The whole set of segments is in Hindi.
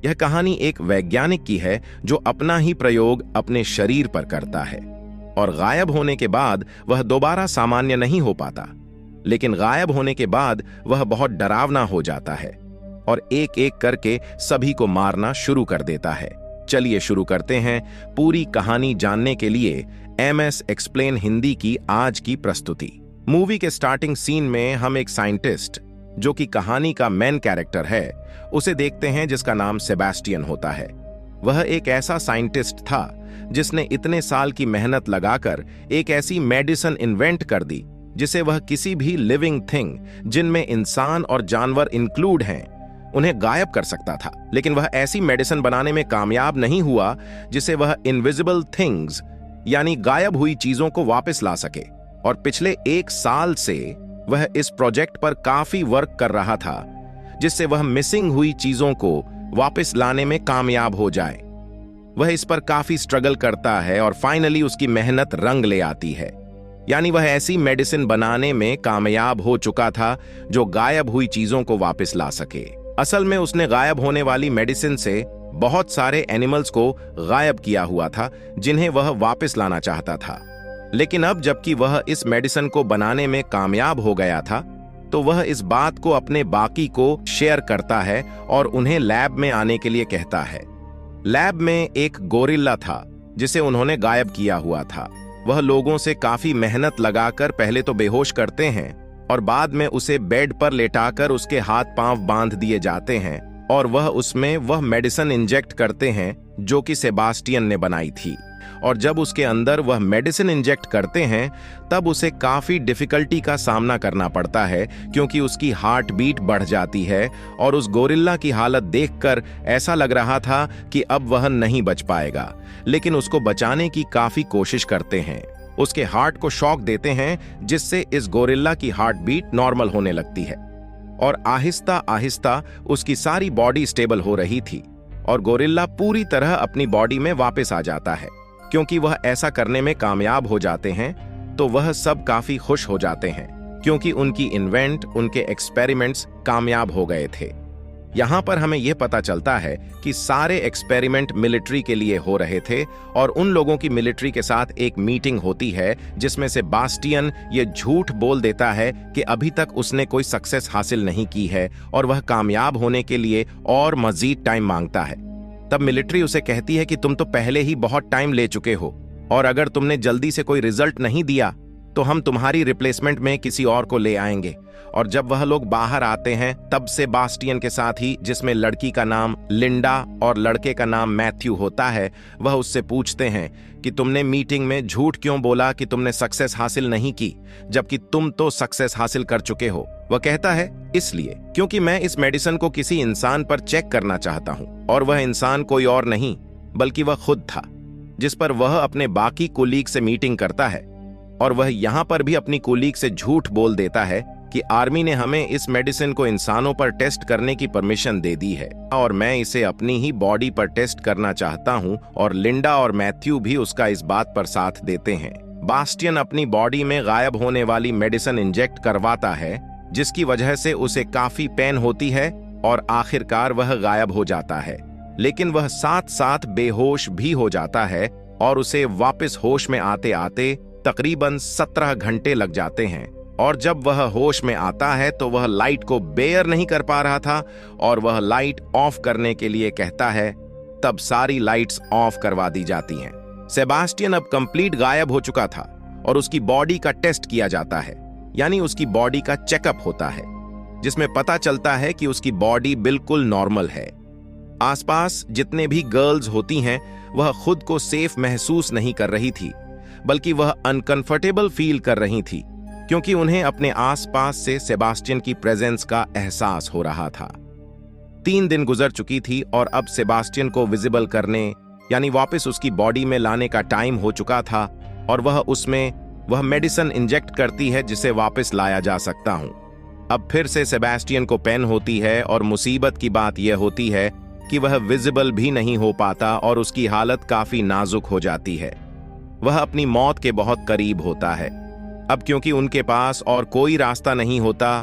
यह कहानी एक वैज्ञानिक की है जो अपना ही प्रयोग अपने शरीर पर करता है और गायब होने के बाद वह दोबारा सामान्य नहीं हो पाता। लेकिन गायब होने के बाद वह बहुत डरावना हो जाता है और एक एक करके सभी को मारना शुरू कर देता है। चलिए शुरू करते हैं पूरी कहानी जानने के लिए MS एक्सप्लेन हिंदी की आज की प्रस्तुति। मूवी के स्टार्टिंग सीन में हम एक साइंटिस्ट जो कि कहानी का मेन कैरेक्टर है उसे देखते हैं जिसका नाम सेबास्टियन होता है। वह एक ऐसा साइंटिस्ट था जिसने इतने साल की मेहनत लगाकर एक ऐसी मेडिसिन इन्वेंट कर दी जिसे वह किसी भी लिविंग थिंग, जिनमें इंसान और जानवर इंक्लूड हैं, उन्हें गायब कर सकता था। लेकिन वह ऐसी मेडिसिन बनाने में कामयाब नहीं हुआ जिसे वह इनविजिबल थिंग्स यानी गायब हुई चीजों को वापस ला सके। और पिछले 1 साल से वह इस प्रोजेक्ट पर काफी वर्क कर रहा था जिससे वह मिसिंग हुई चीजों को वापस लाने में कामयाब हो जाए। वह इस पर काफी स्ट्रगल करता है और फाइनली उसकी मेहनत रंग ले आती है, यानी वह ऐसी मेडिसिन बनाने में कामयाब हो चुका था जो गायब हुई चीजों को वापस ला सके। असल में उसने गायब होने वाली मेडिसिन से बहुत सारे एनिमल्स को गायब किया हुआ था जिन्हें वह वापस लाना चाहता था। लेकिन अब जबकि वह इस मेडिसिन को बनाने में कामयाब हो गया था तो वह इस बात को अपने बाकी को शेयर करता है और उन्हें लैब में आने के लिए कहता है। लैब में एक गोरिल्ला था जिसे उन्होंने गायब किया हुआ था। वह लोगों से काफी मेहनत लगाकर पहले तो बेहोश करते हैं और बाद में उसे बेड पर लेटाकर उसके हाथ पांव बांध दिए जाते हैं और वह उसमें वह मेडिसिन इंजेक्ट करते हैं जो कि सेबास्टियन ने बनाई थी। और जब उसके अंदर वह मेडिसिन इंजेक्ट करते हैं तब उसे काफी डिफिकल्टी का सामना करना पड़ता है क्योंकि उसकी हार्ट बीट बढ़ जाती है और उस गोरिल्ला की हालत देखकर ऐसा लग रहा था कि अब वह नहीं बच पाएगा। लेकिन उसको बचाने की काफी कोशिश करते हैं, उसके हार्ट को शॉक देते हैं जिससे इस गोरिल्ला की हार्ट बीट नॉर्मल होने लगती है और आहिस्ता आहिस्ता उसकी सारी बॉडी स्टेबल हो रही थी और गोरिल्ला पूरी तरह अपनी बॉडी में वापस आ जाता है। क्योंकि वह ऐसा करने में कामयाब हो जाते हैं तो वह सब काफी खुश हो जाते हैं क्योंकि उनकी इन्वेंट, उनके एक्सपेरिमेंट्स कामयाब हो गए थे। यहाँ पर हमें यह पता चलता है कि सारे एक्सपेरिमेंट मिलिट्री के लिए हो रहे थे और उन लोगों की मिलिट्री के साथ एक मीटिंग होती है जिसमें से सेबास्टियन ये झूठ बोल देता है कि अभी तक उसने कोई सक्सेस हासिल नहीं की है और वह कामयाब होने के लिए और मजीद टाइम मांगता है। तब मिलिट्री उसे कहती है कि तुम तो पहले ही बहुत टाइम ले चुके हो और अगर तुमने जल्दी से कोई रिजल्ट नहीं दिया तो हम तुम्हारी रिप्लेसमेंट में किसी और को ले आएंगे। और जब वह लोग बाहर आते हैं तब सेबास्टियन के साथ ही, जिसमें लड़की का नाम लिंडा और लड़के का नाम मैथ्यू होता है, वह उससे पूछते हैं कि तुमने मीटिंग में झूठ क्यों बोला कि तुमने सक्सेस हासिल नहीं की जबकि तुम तो सक्सेस हासिल कर चुके हो। वह कहता है इसलिए क्योंकि मैं इस मेडिसिन को किसी इंसान पर चेक करना चाहता हूं और वह इंसान कोई और नहीं बल्कि वह खुद था जिस पर वह अपने बाकी कोलीग से मीटिंग करता है। और वह यहाँ पर भी अपनी कोलीग से झूठ बोल देता है कि आर्मी ने हमें इस मेडिसिन को इंसानों पर टेस्ट करने की परमिशन दे दी है और मैं इसे अपनी ही बॉडी पर टेस्ट करना चाहता हूं और लिंडा और मैथ्यू भी उसका इस बात पर साथ देते हैं। बास्टियन अपनी बॉडी में गायब होने वाली मेडिसिन इंजेक्ट करवाता है जिसकी वजह से उसे काफी पेन होती है और आखिरकार वह गायब हो जाता है। लेकिन वह साथ साथ बेहोश भी हो जाता है और उसे वापस होश में आते आते तकरीबन 17 घंटे लग जाते हैं। और जब वह होश में आता है तो वह लाइट को बेयर नहीं कर पा रहा था और वह लाइट ऑफ करने के लिए कहता है, तब सारी लाइट्स ऑफ करवा दी जाती हैं। सेबास्टियन अब कंप्लीट गायब हो चुका था और उसकी बॉडी का टेस्ट किया जाता है, यानी उसकी बॉडी का चेकअप होता है जिसमें पता चलता है कि उसकी बॉडी बिल्कुल नॉर्मल है। आसपास जितने भी गर्ल्स होती हैं वह खुद को सेफ महसूस नहीं कर रही थी बल्कि वह अनकंफर्टेबल फील कर रही थी क्योंकि उन्हें अपने आसपास से सेबास्टियन की प्रेजेंस का एहसास हो रहा था। 3 दिन गुजर चुकी थी और अब सेबास्टियन को विजिबल करने यानी वापस उसकी बॉडी में लाने का टाइम हो चुका था और वह मेडिसिन इंजेक्ट करती है जिसे वापस लाया जा सकता हूं। अब फिर से सेबास्टियन को पेन होती है और मुसीबत की बात यह होती है कि वह विजिबल भी नहीं हो पाता और उसकी हालत काफी नाजुक हो जाती है। वह अपनी मौत के बहुत करीब होता है। अब क्योंकि उनके पास और कोई रास्ता नहीं होता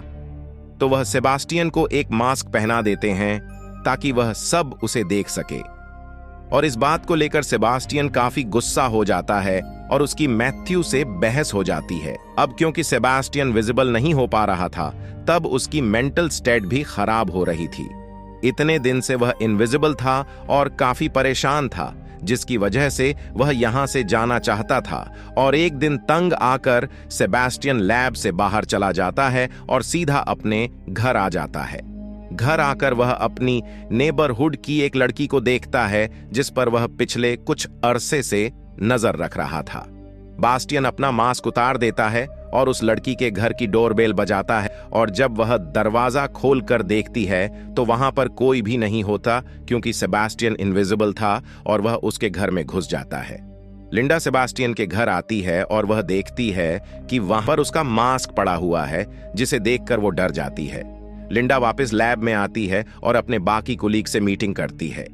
तो वह सेबास्टियन को एक मास्क पहना देते हैं ताकि वह सब उसे देख सके। और इस बात को लेकर सेबास्टियन काफी गुस्सा हो जाता है और उसकी मैथ्यू से बहस हो जाती है। अब क्योंकि सेबास्टियन विजिबल नहीं हो पा रहा था, तब उसकी मेंटल स्टेट भी खराब हो रही थी। इतने दिन से वह इनविजिबल था और काफी परेशान था, जिसकी वजह से वह यहां से जाना चाहता था। और एक दिन तंग आकर सेबास्टियन लैब से बाहर चला जाता है और सीधा अपने घर आ जाता है। घर आकर वह अपनी नेबरहुड की एक लड़की को देखता है, जिस पर वह पिछले कुछ अरसे से नजर रख रहा था। बास्टियन अपना मास्क उतार देता है और उस लड़की के घर की डोरबेल बजाता है, और जब वह दरवाजा खोलकर देखती है तो वहां पर कोई भी नहीं होता, क्योंकि सेबास्टियन इनविजिबल था और वह उसके घर में घुस जाता है। लिंडा सेबास्टियन के घर आती है और वह देखती है कि वहां पर उसका मास्क पड़ा हुआ है, जिसे देखकर वो डर जाती है। लिंडा वापस लैब में आती है और अपने बाकी कुलीग से मीटिंग करती है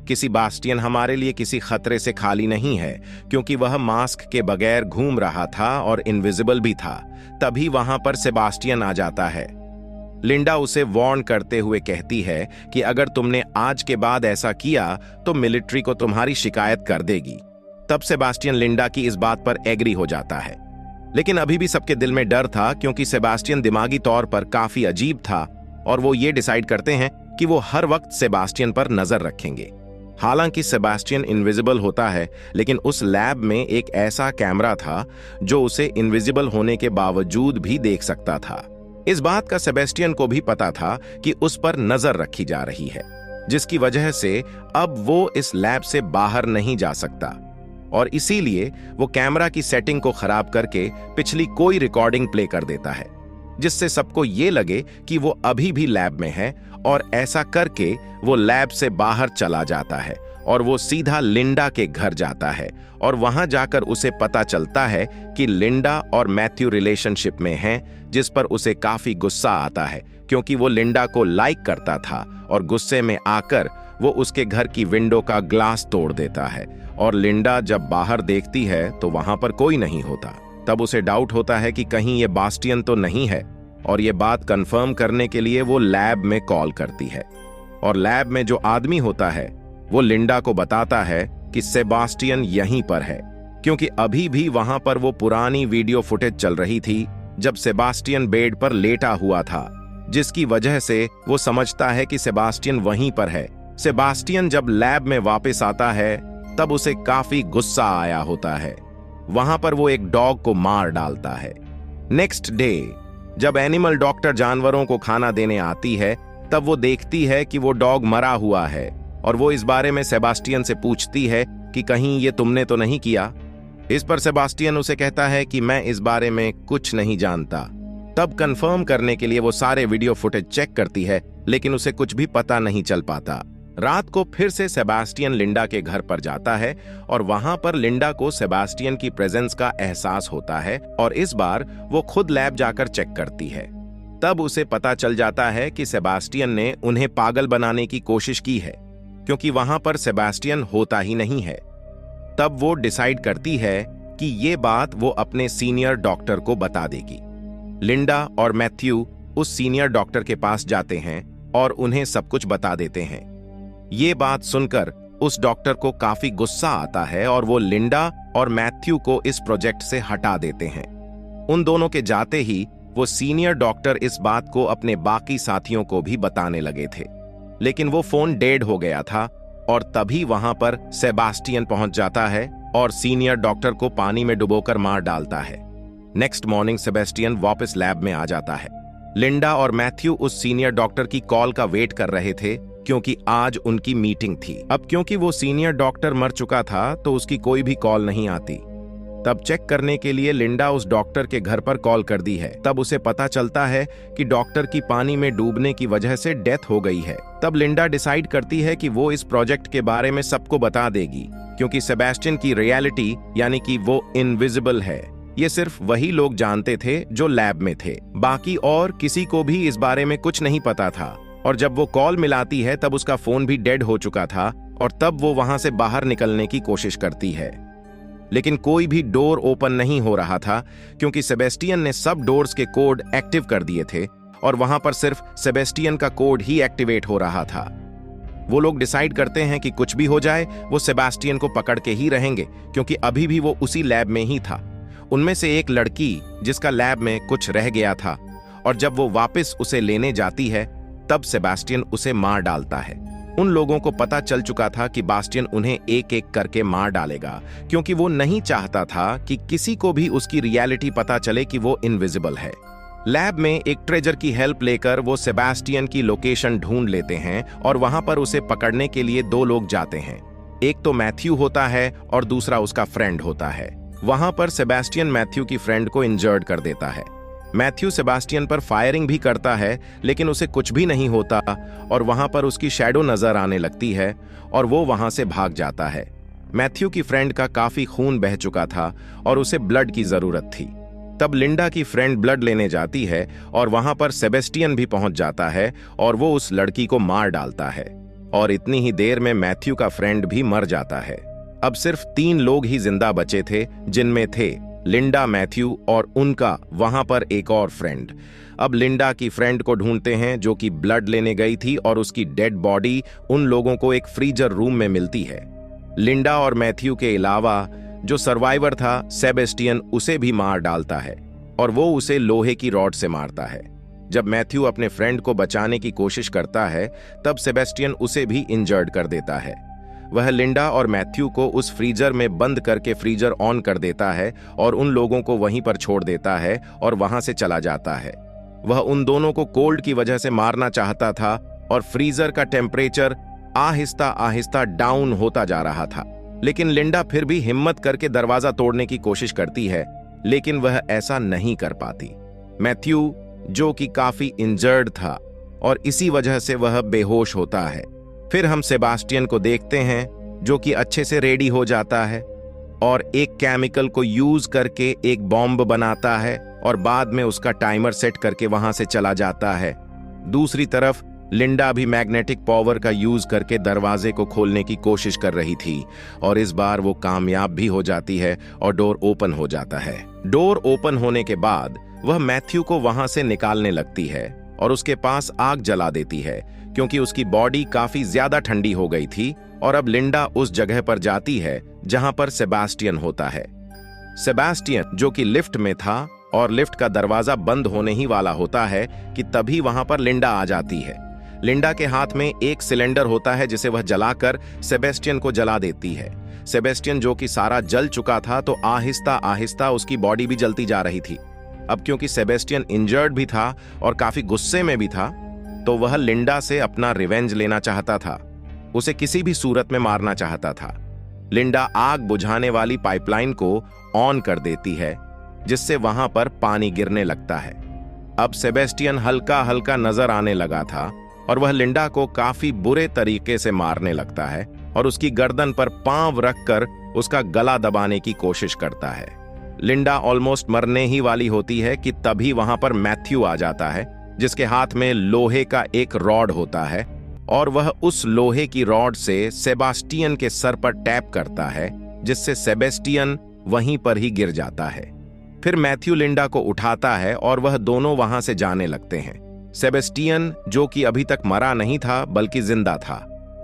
कि सेबास्टियन हमारे लिए किसी खतरे से खाली नहीं है, क्योंकि वह मास्क के बगैर घूम रहा था और इनविजिबल भी था। तभी वहां पर सेबास्टियन आ जाता है। लिंडा उसे वार्न करते हुए कहती है कि अगर तुमने आज के बाद ऐसा किया तो मिलिट्री को तुम्हारी शिकायत कर देगी। तब सेबास्टियन लिंडा की इस बात पर एग्री हो जाता है, लेकिन अभी भी सबके दिल में डर था, क्योंकि सेबास्टियन दिमागी तौर पर काफी अजीब था और वो ये डिसाइड करते हैं कि वो हर वक्त सेबास्टियन पर नजर रखेंगे। हालांकि सेबास्टियन इनविजिबल होता है, लेकिन उस लैब में एक ऐसा कैमरा था जो उसे इनविजिबल होने के बावजूद भी देख सकता था। इस बात का सेबास्टियन को भी पता था कि उस पर नजर रखी जा रही है, जिसकी वजह से अब वो इस लैब से बाहर नहीं जा सकता, और इसीलिए वो कैमरा की सेटिंग को खराब करके पिछली कोई रिकॉर्डिंग प्ले कर देता है, जिससे सबको ये लगे कि वो अभी भी लैब में है। और ऐसा करके वो लैब से बाहर चला जाता है और वो सीधा लिंडा के घर जाता है, और वहां जाकर उसे पता चलता है कि लिंडा और मैथ्यू रिलेशनशिप में हैं, जिस पर उसे काफी गुस्सा आता है, क्योंकि वो लिंडा को लाइक करता था और गुस्से में आकर वो उसके घर की विंडो का ग्लास तोड़ देता है। और लिंडा जब बाहर देखती है तो वहां पर कोई नहीं होता। तब उसे डाउट होता है कि कहीं ये बास्टियन तो नहीं है, और ये बात कंफर्म करने के लिए वो लैब में कॉल करती है। और लैब में जो आदमी होता है वो लिंडा को बताता है कि सेबास्टियन यहीं पर है, क्योंकि अभी भी वहां पर वो पुरानी वीडियो फुटेज चल रही थी जब सेबास्टियन बेड पर लेटा हुआ था, जिसकी वजह से वो समझता है कि सेबास्टियन वहीं पर है। सेबास्टियन जब लैब में वापस आता है तब उसे काफी गुस्सा आया होता है। वहां पर वो एक डॉग को मार डालता है। नेक्स्ट डे जब एनिमल डॉक्टर जानवरों को खाना देने आती है, तब वो देखती है कि वो डॉग मरा हुआ है, और वो इस बारे में सेबास्टियन से पूछती है कि कहीं ये तुमने तो नहीं किया। इस पर सेबास्टियन उसे कहता है कि मैं इस बारे में कुछ नहीं जानता। तब कंफर्म करने के लिए वो सारे वीडियो फुटेज चेक करती है, लेकिन उसे कुछ भी पता नहीं चल पाता। रात को फिर से सेबास्टियन लिंडा के घर पर जाता है, और वहां पर लिंडा को सेबास्टियन की प्रेजेंस का एहसास होता है, और इस बार वो खुद लैब जाकर चेक करती है। तब उसे पता चल जाता है कि सेबास्टियन ने उन्हें पागल बनाने की कोशिश की है, क्योंकि वहां पर सेबास्टियन होता ही नहीं है। तब वो डिसाइड करती है कि ये बात वो अपने सीनियर डॉक्टर को बता देगी। लिंडा और मैथ्यू उस सीनियर डॉक्टर के पास जाते हैं और उन्हें सब कुछ बता देते हैं। ये बात सुनकर उस डॉक्टर को काफी गुस्सा आता है और वो लिंडा और मैथ्यू को इस प्रोजेक्ट से हटा देते हैं। उन दोनों के जाते ही वो सीनियर डॉक्टर इस बात को अपने बाकी साथियों को भी बताने लगे थे, लेकिन वो फोन डेड हो गया था, और तभी वहां पर सेबास्टियन पहुंच जाता है और सीनियर डॉक्टर को पानी में डुबोकर मार डालता है। नेक्स्ट मॉर्निंग सेबास्टियन वापस लैब में आ जाता है। लिंडा और मैथ्यू उस सीनियर डॉक्टर की कॉल का वेट कर रहे थे, क्योंकि आज उनकी मीटिंग थी। अब क्योंकि वो सीनियर डॉक्टर मर चुका था तो उसकी कोई भी कॉल नहीं आती। तब चेक करने के लिए लिंडा उस डॉक्टर के घर पर कॉल कर दी है। तब उसे पता चलता है कि डॉक्टर की पानी में डूबने की वजह से डेथ हो गई है। तब लिंडा डिसाइड करती है कि वो इस प्रोजेक्ट के बारे में सबको बता देगी, क्योंकि सेबास्टियन की रियलिटी यानी कि वो इनविजिबल है, ये सिर्फ वही लोग जानते थे जो लैब में थे। बाकी और किसी को भी इस बारे में कुछ नहीं पता था। और जब वो कॉल मिलाती है तब उसका फोन भी डेड हो चुका था, और तब वो वहां से बाहर निकलने की कोशिश करती है, लेकिन कोई भी डोर ओपन नहीं हो रहा था, क्योंकि सेबास्टियन ने सब डोर्स के कोड एक्टिव कर दिए थे और वहां पर सिर्फ सेबास्टियन का कोड ही एक्टिवेट हो रहा था। वो लोग डिसाइड करते हैं कि कुछ भी हो जाए वो सेबास्टियन को पकड़ के ही रहेंगे, क्योंकि अभी भी वो उसी लैब में ही था। उनमें से एक लड़की जिसका लैब में कुछ रह गया था, और जब वो वापस उसे लेने जाती है तब सेबास्टियन उसे मार डालता है। उन लोगों को पता चल चुका था कि बास्टियन उन्हें एक एक करके मार डालेगा, क्योंकि वो नहीं चाहता था कि किसी को भी उसकी रियलिटी पता चले कि वो इनविजिबल है। लैब में एक ट्रेजर की हेल्प लेकर वो सेबास्टियन की लोकेशन ढूंढ लेते हैं और वहां पर उसे पकड़ने के लिए दो लोग जाते हैं। एक तो मैथ्यू होता है और दूसरा उसका फ्रेंड होता है। वहां पर सेबास्टियन मैथ्यू की फ्रेंड को इंजर्ड कर देता है। मैथ्यू सेबास्टियन पर फायरिंग भी करता है, लेकिन उसे कुछ भी नहीं होता और वहां पर उसकी शैडो नजर आने लगती है और वो वहां से भाग जाता है। मैथ्यू की फ्रेंड का काफी खून बह चुका था और उसे ब्लड की जरूरत थी। तब लिंडा की फ्रेंड ब्लड लेने जाती है और वहां पर सेबेस्टियन भी पहुंच जाता है और वो उस लड़की को मार डालता है, और इतनी ही देर में मैथ्यू का फ्रेंड भी मर जाता है। अब सिर्फ 3 लोग ही जिंदा बचे थे, जिनमें थे लिंडा, मैथ्यू और उनका वहां पर एक और फ्रेंड। अब लिंडा की फ्रेंड को ढूंढते हैं जो कि ब्लड लेने गई थी, और उसकी डेड बॉडी उन लोगों को एक फ्रीजर रूम में मिलती है। लिंडा और मैथ्यू के अलावा जो सर्वाइवर था सेबेस्टियन उसे भी मार डालता है, और वो उसे लोहे की रॉड से मारता है। जब मैथ्यू अपने फ्रेंड को बचाने की कोशिश करता है तब सेबेस्टियन उसे भी इंजर्ड कर देता है। वह लिंडा और मैथ्यू को उस फ्रीजर में बंद करके फ्रीजर ऑन कर देता है और उन लोगों को वहीं पर छोड़ देता है और वहां से चला जाता है। वह उन दोनों को कोल्ड की वजह से मारना चाहता था और फ्रीजर का टेम्परेचर आहिस्ता आहिस्ता डाउन होता जा रहा था, लेकिन लिंडा फिर भी हिम्मत करके दरवाजा तोड़ने की कोशिश करती है, लेकिन वह ऐसा नहीं कर पाती। मैथ्यू जो कि काफी इंजर्ड था और इसी वजह से वह बेहोश होता है। फिर हम सेबास्टियन को देखते हैं जो कि अच्छे से रेडी हो जाता है और एक केमिकल को यूज करके एक बॉम्ब बनाता है और बाद में उसका टाइमर सेट करके वहां से चला जाता है। दूसरी तरफ लिंडा भी मैग्नेटिक पावर का यूज करके दरवाजे को खोलने की कोशिश कर रही थी और इस बार वो कामयाब भी हो जाती है और डोर ओपन हो जाता है। डोर ओपन होने के बाद वह मैथ्यू को वहां से निकालने लगती है और उसके पास आग जला देती है, क्योंकि उसकी बॉडी काफी ज्यादा ठंडी हो गई थी। और अब लिंडा उस जगह पर जाती है जहां पर सेबास्टियन होता है। सेबास्टियन जो कि लिफ्ट में था और लिफ्ट का दरवाजा बंद होने ही वाला होता है कि तभी वहां पर लिंडा आ जाती है। लिंडा के हाथ में एक सिलेंडर होता है जिसे वह जलाकर सेबेस्टियन को जला देती है। सेबेस्टियन जो कि सारा जल चुका था तो आहिस्ता आहिस्ता उसकी बॉडी भी जलती जा रही थी। अब क्योंकि सेबेस्टियन इंजर्ड भी था और काफी गुस्से में भी था, तो वह लिंडा से अपना रिवेंज लेना चाहता था, उसे किसी भी सूरत में मारना चाहता था। लिंडा आग बुझाने वाली पाइपलाइन को ऑन कर देती है, जिससे वहां पर पानी गिरने लगता है। अब सेबेस्टियन हल्का हल्का नजर आने लगा था और वह लिंडा को काफी बुरे तरीके से मारने लगता है और उसकी गर्दन पर पांव रखकर उसका गला दबाने की कोशिश करता है। लिंडा ऑलमोस्ट मरने ही वाली होती है कि तभी वहां पर मैथ्यू आ जाता है, जिसके हाथ में लोहे का एक रॉड होता है और वह उस लोहे की रॉड से सेबास्टियन के सर पर टैप करता है, जिससे सेबेस्टियन वहीं पर ही गिर जाता है। फिर मैथ्यू लिंडा को उठाता है और वह दोनों वहां से जाने लगते हैं। सेबेस्टियन जो कि अभी तक मरा नहीं था बल्कि जिंदा था,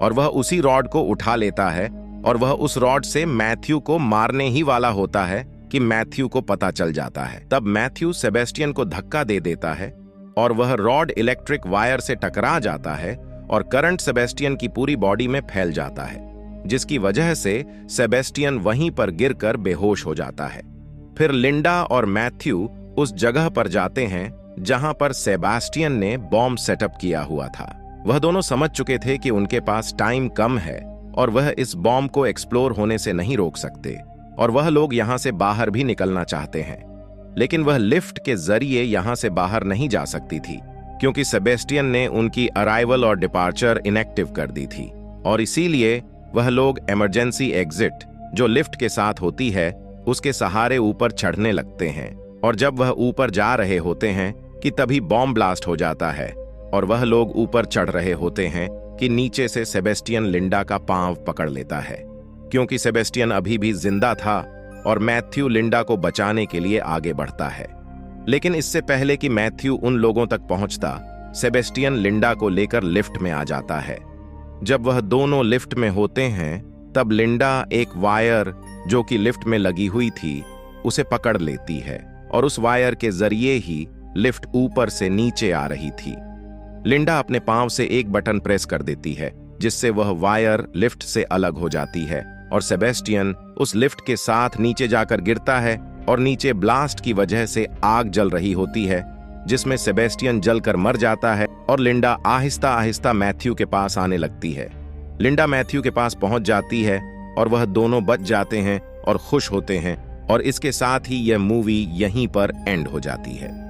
और वह उसी रॉड को उठा लेता है और वह उस रॉड से मैथ्यू को मारने ही वाला होता है कि मैथ्यू को पता चल जाता है। तब मैथ्यू सेबेस्टियन को धक्का दे देता है और वह रॉड इलेक्ट्रिक वायर से टकरा जाता है और करंट सेबेस्टियन की पूरी बॉडी में फैल जाता है, जिसकी वजह से सेबेस्टियन वहीं पर गिरकर बेहोश हो जाता है। फिर लिंडा और मैथ्यू उस जगह पर जाते हैं जहां पर सेबास्टियन ने बॉम्ब सेटअप किया हुआ था। वह दोनों समझ चुके थे कि उनके पास टाइम कम है और वह इस बॉम्ब को एक्सप्लोर होने से नहीं रोक सकते, और वह लोग यहां से बाहर भी निकलना चाहते हैं, लेकिन वह लिफ्ट के जरिए यहां से बाहर नहीं जा सकती थी, क्योंकि सेबेस्टियन ने उनकी अराइवल और डिपार्चर इनएक्टिव कर दी थी, और इसीलिए वह लोग इमरजेंसी एग्जिट जो लिफ्ट के साथ होती है उसके सहारे ऊपर चढ़ने लगते हैं। और जब वह ऊपर जा रहे होते हैं कि तभी बॉम्ब ब्लास्ट हो जाता है और वह लोग ऊपर चढ़ रहे होते हैं कि नीचे से सेबेस्टियन लिंडा का पांव पकड़ लेता है, क्योंकि सेबेस्टियन अभी भी जिंदा था और मैथ्यू लिंडा को बचाने के लिए आगे बढ़ता है। लेकिन इससे पहले कि मैथ्यू उन लोगों तक पहुंचता, सेबेस्टियन लिंडा को लेकर लिफ्ट में आ जाता है। जब वह दोनों लिफ्ट में होते हैं तब लिंडा एक वायर जो कि लिफ्ट में लगी हुई थी उसे पकड़ लेती है और उस वायर के जरिए ही लिफ्ट ऊपर से नीचे आ रही थी। लिंडा अपने पांव से एक बटन प्रेस कर देती है जिससे वह वायर लिफ्ट से अलग हो जाती है और सेबेस्टियन उस लिफ्ट के साथ नीचे जाकर गिरता है और नीचे ब्लास्ट की वजह से आग जल रही होती है जिसमें सेबेस्टियन जलकर मर जाता है और लिंडा आहिस्ता आहिस्ता मैथ्यू के पास आने लगती है। लिंडा मैथ्यू के पास पहुंच जाती है और वह दोनों बच जाते हैं और खुश होते हैं और इसके साथ ही यह मूवी यहीं पर एंड हो जाती है।